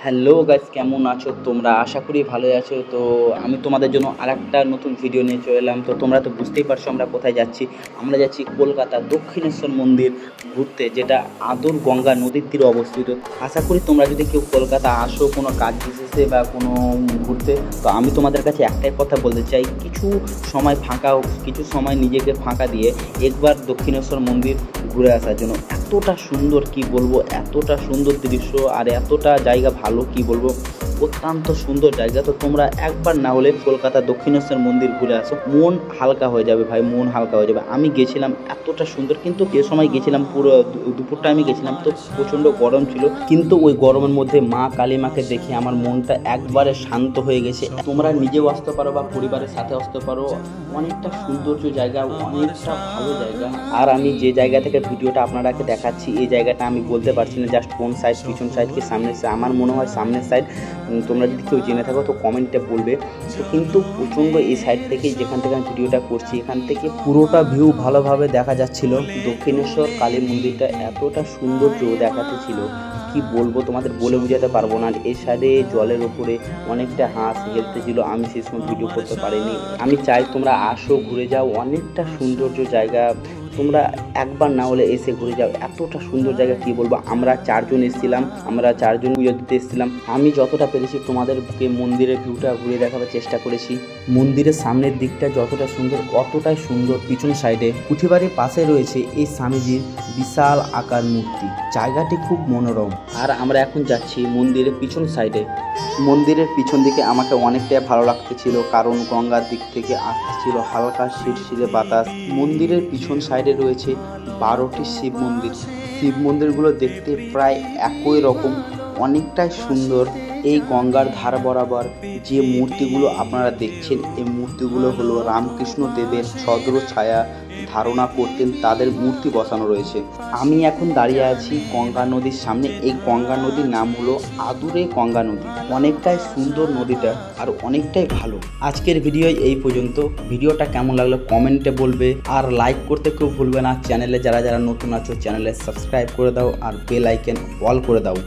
Hello guys, কেমন আছো তোমরা? আশা করি ভালোই আছো। তো আমি তোমাদের জন্য আরেকটা নতুন ভিডিও নিয়ে চলে এলাম। তো তোমরা তো বুঝতেই পারছো আমরা কোথায় যাচ্ছি। আমরা যাচ্ছি কলকাতা দক্ষিণেশ্বর মন্দির ঘুরতে, যেটা আদর গঙ্গা নদীর তীরে অবস্থিত। আশা করি তোমরা যদি কেউ কলকাতা আসো কোনো কাজ বিশেষে বা কোনো ঘুরতে, তো আমি তোমাদের কাছে একটাই কথা বলতে চাই, কিছু সময় নিজেকে ফাঁকা দিয়ে একবার দক্ষিণেশ্বর মন্দির ঘুরে আসার জন্য। এতটা সুন্দর কি বলবো, এতটা সুন্দর দৃশ্য আর এতটা জায়গা ভালো কি বলবো, অত্যন্ত সুন্দর জায়গা। তো তোমরা একবার না হলে কলকাতা দক্ষিণেশ্বর মন্দির ঘুরে আসো, মন হালকা হয়ে যাবে ভাই, মন হালকা হয়ে যাবে। আমি গেছিলাম, এতটা সুন্দর, কিন্তু যে সময় গেছিলাম পুরো দুপুরটা আমি গেছিলাম, তো প্রচণ্ড গরম ছিল, কিন্তু ওই গরমের মধ্যে মা কালী মাকে দেখে আমার মনটা একবারে শান্ত হয়ে গেছে। তোমরা নিজেও আসতে পারো বা পরিবারের সাথে আসতে পারো, অনেকটা সৌন্দর্য জায়গা, অনেকটা ভালো জায়গা। আর আমি যে জায়গা থেকে ভিডিওটা আপনারাকে দেখাচ্ছি, এই জায়গাটা আমি বলতে পারছি না জাস্ট কোন সাইড, পিছন সাইড কি সামনের সাইড। আমার মনে হয় সামনের সাইড, তোমরা যদি কেউ জেনে থাকো তো কমেন্টে বলবে। তো কিন্তু প্রচণ্ড এই সাইড থেকে, যেখান থেকে আমি ভিডিওটা করছি, এখান থেকে পুরোটা ভিউ ভালোভাবে দেখা যাচ্ছিল। দক্ষিণেশ্বর কালী মন্দিরটা এতটা সৌন্দর্য দেখাতে ছিল, কি বলবো তোমাদের বলে বোঝাতে পারবো না। এই সাইডে জলের উপরে অনেকটা হাঁস হেলতেছিল, আমি সেই সময় ভিডিও করতে পারিনি। আমি চাই তোমরা আসো, ঘুরে যাও, অনেকটা সৌন্দর্য জায়গা। তোমরা একবার না হলে এসে ঘুরে যাও, এতটা সুন্দর জায়গা কি বলবো। আমরা চারজন এসেছিলাম, আমরা চারজন পুজো দিতে এসেছিলাম। আমি যতটা পেরেছি তোমাদেরকে মন্দিরের ভিউটা ঘুরে দেখাবার চেষ্টা করেছি। মন্দিরের সামনের দিকটা যতটা সুন্দর, অতটাই সুন্দর পিছন সাইডে কুঠিবাড়ির পাশে রয়েছে এই স্বামীজির বিশাল আকার মূর্তি। জায়গাটি খুব মনোরম। আর আমরা এখন যাচ্ছি মন্দিরের পিছন সাইডে। মন্দিরের পিছন দিকে আমাকে অনেকটাই ভালো লাগতেছিল, কারণ গঙ্গার দিক থেকে আসতেছিল হালকা শিরশিরে বাতাস। মন্দিরের পিছন সাইডে রয়েছে 12টি শিব মন্দির। শিব মন্দিরগুলো দেখতে প্রায় একই রকম, অনেকটাই সুন্দর। এই গঙ্গার ধার বরাবর যে মূর্তিগুলো আপনারা দেখছেন, এই মূর্তিগুলো হলো রামকৃষ্ণ দেবের ছদ্র ছায়া ধারণা করতেন, তাদের মূর্তি বসানো রয়েছে। আমি এখন দাঁড়িয়ে আছি গঙ্গা নদীর সামনে। এই গঙ্গা নদীর নাম হলো আদুরে গঙ্গা নদী। অনেকটাই সুন্দর নদীটা, আর অনেকটাই ভালো। আজকের ভিডিও এই পর্যন্ত। ভিডিওটা কেমন লাগলো কমেন্টে বলবে, আর লাইক করতে কেউ ভুলবে না। চ্যানেলে যারা যারা নতুন আছো চ্যানেলে সাবস্ক্রাইব করে দাও, আর বেল আইকন অল করে দাও।